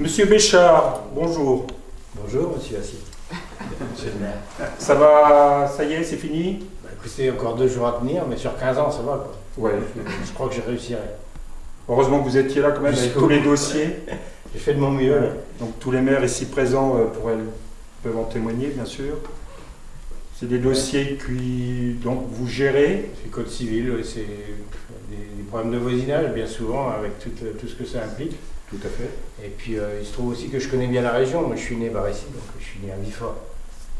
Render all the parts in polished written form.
Monsieur Béchard, bonjour. Bonjour, monsieur Assis. Monsieur le maire. Ça va, ça y est, c'est fini? Écoutez, encore 2 jours à tenir, mais sur 15 ans, ça va, quoi. Ouais. Je crois que je réussirai. Heureusement que vous étiez là quand même avec tous les dossiers. J'ai fait de mon mieux. Ouais. Donc tous les maires ici présents peuvent en témoigner, bien sûr. C'est des dossiers donc vous gérez. C'est code civil, c'est des problèmes de voisinage, bien souvent, avec tout ce que ça implique. Tout à fait. Et puis, il se trouve aussi que je connais bien la région. Moi, je suis né par ici, donc je suis né à Vifort.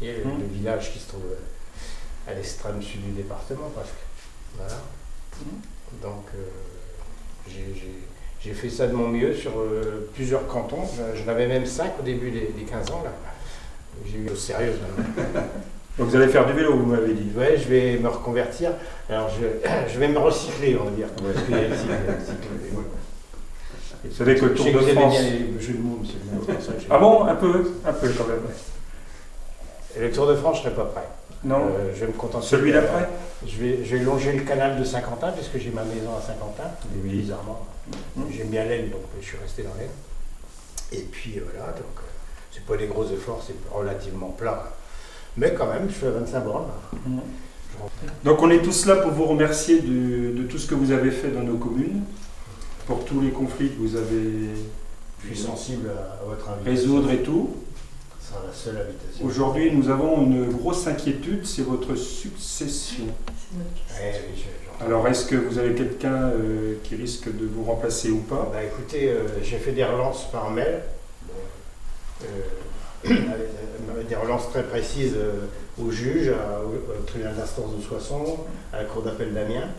Et le village qui se trouve à l'extrême sud du département, presque. Voilà. Donc, j'ai fait ça de mon mieux sur plusieurs cantons. J'en avais même 5 au début des 15 ans, là. J'ai eu au sérieux. Donc vous allez faire du vélo, vous m'avez dit. Ouais, je vais me reconvertir. Alors, je vais me recycler, on va dire. Ouais. Parce qu'il y a ici, Vous savez que le Tour de vous aimez France... bien les jeux de mots, monsieur le maire, c'est pour ça que Ah bon? Un peu quand même. Et le Tour de France, je ne serai pas prêt. Non. Je vais me contenter. Celui d'après? Je vais longer le canal de Saint-Quentin, puisque j'ai ma maison à Saint-Quentin. Oui. Bizarrement. J'aime bien l'Aisne, donc je suis resté dans l'Aisne. Et puis voilà, donc c'est pas des gros efforts, c'est relativement plat. Mais quand même, je fais 25 bornes. Donc on est tous là pour vous remercier de tout ce que vous avez fait dans nos communes, pour tous les conflits que vous avez Je suis sensible à votre invitation. résoudre et tout. C'est la seule invitation. Aujourd'hui, nous avons une grosse inquiétude, c'est votre succession. Ouais, oui, j'entends. Alors, est-ce que vous avez quelqu'un qui risque de vous remplacer ou pas? Bah, écoutez, j'ai fait des relances par mail, des relances très précises au juge, au tribunal d'instance de Soissons, à la cour d'appel d'Amiens.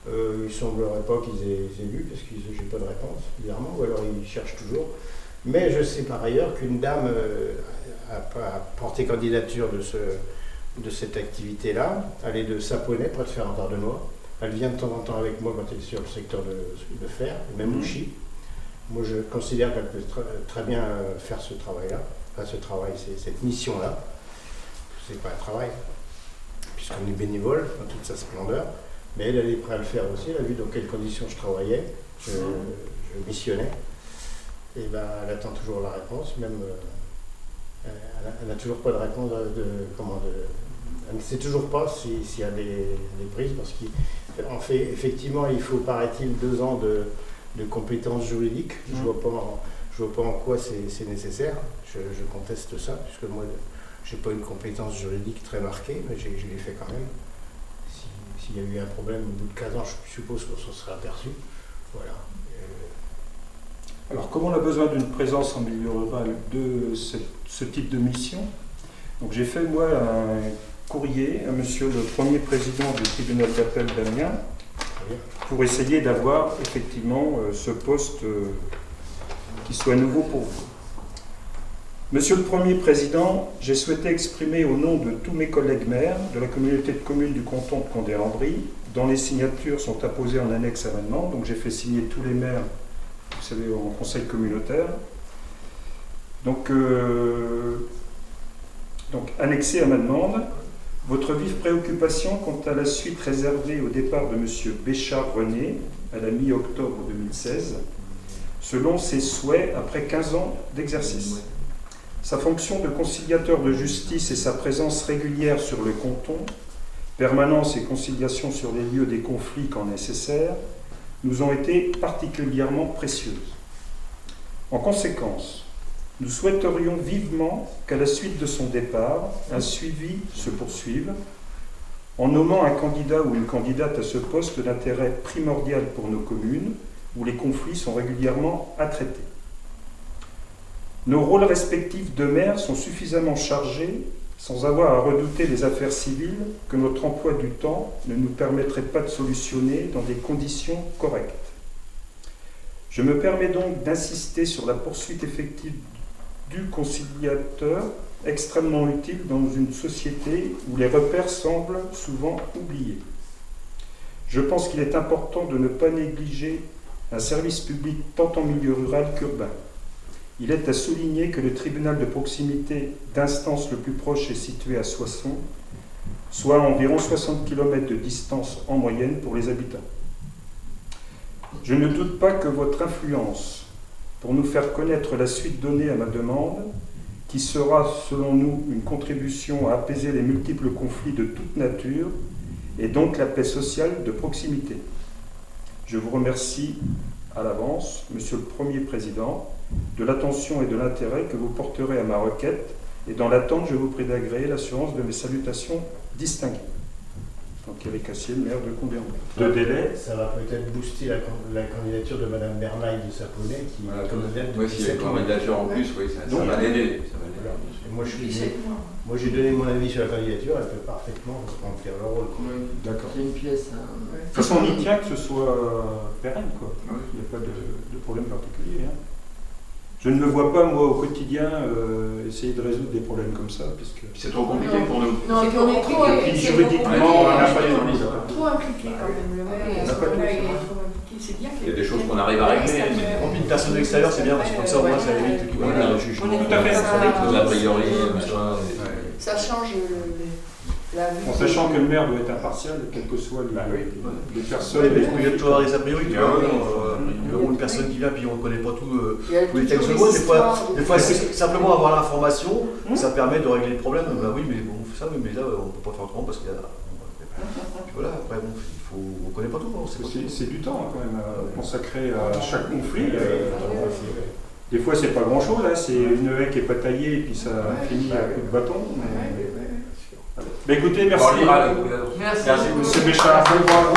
Il ne semblerait pas qu'ils aient lu, parce que je n'ai pas de réponse, bizarrement, ou alors ils cherchent toujours. Mais je sais par ailleurs qu'une dame a porté candidature de cette activité-là. Elle est de Saponnet, près de Ferrand-Ardenois. Elle vient de temps en temps avec moi quand elle est sur le secteur de fer, même Ouchy. Moi, je considère qu'elle peut très bien faire ce travail-là. Enfin, cette mission-là. C'est pas un travail, puisqu'on est bénévole dans toute sa splendeur. Mais elle est prête à le faire aussi. Elle a vu dans quelles conditions je travaillais, je missionnais. Et ben, elle attend toujours la réponse, même elle n'a toujours pas de réponse elle ne sait toujours pas s'il y a des prises, parce qu'en fait, effectivement, il faut, paraît-il, 2 ans de compétences juridiques. Je vois pas en quoi c'est nécessaire. Je conteste ça, puisque moi, je n'ai pas une compétence juridique très marquée, mais je l'ai fait quand même. S'il y a eu un problème au bout de 15 ans, je suppose qu'on s'en serait aperçu. Voilà. Alors, comme on a besoin d'une présence en milieu rural de ce type de mission, donc j'ai fait, moi, un courrier à monsieur le premier président du tribunal d'appel d'Amiens pour essayer d'avoir effectivement ce poste qui soit nouveau pour vous. Monsieur le Premier Président, j'ai souhaité exprimer au nom de tous mes collègues maires de la communauté de communes du canton de Condé-en-Brie, dont les signatures sont apposées en annexe à ma demande, donc j'ai fait signer tous les maires, vous savez, en conseil communautaire. Donc annexé à ma demande, votre vive préoccupation quant à la suite réservée au départ de monsieur Béchard René à la mi-octobre 2016, selon ses souhaits après 15 ans d'exercice. Sa fonction de conciliateur de justice et sa présence régulière sur le canton, permanence et conciliation sur les lieux des conflits quand nécessaire, nous ont été particulièrement précieuses. En conséquence, nous souhaiterions vivement qu'à la suite de son départ, un suivi se poursuive, en nommant un candidat ou une candidate à ce poste d'intérêt primordial pour nos communes, où les conflits sont régulièrement à traiter. Nos rôles respectifs de maires sont suffisamment chargés sans avoir à redouter les affaires civiles que notre emploi du temps ne nous permettrait pas de solutionner dans des conditions correctes. Je me permets donc d'insister sur la poursuite effective du conciliateur, extrêmement utile dans une société où les repères semblent souvent oubliés. Je pense qu'il est important de ne pas négliger un service public tant en milieu rural qu'urbain. Il est à souligner que le tribunal de proximité d'instance le plus proche est situé à Soissons, soit à environ 60 km de distance en moyenne pour les habitants. Je ne doute pas que votre influence pour nous faire connaître la suite donnée à ma demande, qui sera, selon nous, une contribution à apaiser les multiples conflits de toute nature et donc la paix sociale de proximité. Je vous remercie à l'avance, Monsieur le Premier Président, de l'attention et de l'intérêt que vous porterez à ma requête, et dans l'attente, je vous prie d'agréer l'assurance de mes salutations distinguées. Donc Eric Assier, maire de Condé-en-Brie. De délai. Ça va peut-être booster la candidature de Madame Bernaille de Saponnet, qui Voilà, est candidate oui, depuis s'il y a 7 une ans. candidature en plus, oui, ça va l'aider. Voilà. Et moi, j'ai donné mon avis sur la candidature, elle peut parfaitement remplir le rôle. D'accord. C'est une pièce. De toute façon, on y tient que ce soit pérenne, quoi. Oui. Il n'y a pas de problème particulier. Hein. Je ne me vois pas, moi, au quotidien, essayer de résoudre des problèmes comme ça, puisque... C'est trop compliqué pour nous. Non, C'est puis on est trop Et puis juridiquement, on n'a pas de police. trop impliqué quand même. Le maire, On n'a pas de là, il police. est trop impliqué. C'est bien Il y a des choses qu'on arrive à régler. Et puis une personne extérieure, c'est bien, parce que comme ça, au moins, ça évite qu'il y ait un juge. On est Tout à fait. A priori, machin. Ça change la vue. En sachant que le maire doit être impartial, quelles que soient les personnes... Oui, mais il y a toujours des a priori, tu vois. Oui. Une personne qui vient, puis on ne connaît pas tous Il y a les toujours textes de des loi. histoires Des fois, de- c'est simplement avoir l'information, ça permet de régler le problème. Bah oui, mais bon, ça, mais là, on ne peut pas faire autrement parce qu'il y a. Puis voilà, après, bon, on ne connaît pas tout. Hein, C'est du temps, hein, quand même, à consacrer à chaque conflit. Des fois, c'est pas grand-chose, hein, c'est une haie qui n'est pas taillée et puis ça finit à coup de bâton. Mais écoutez, merci. Bon, on ira, Merci. Monsieur Béchard, bravo.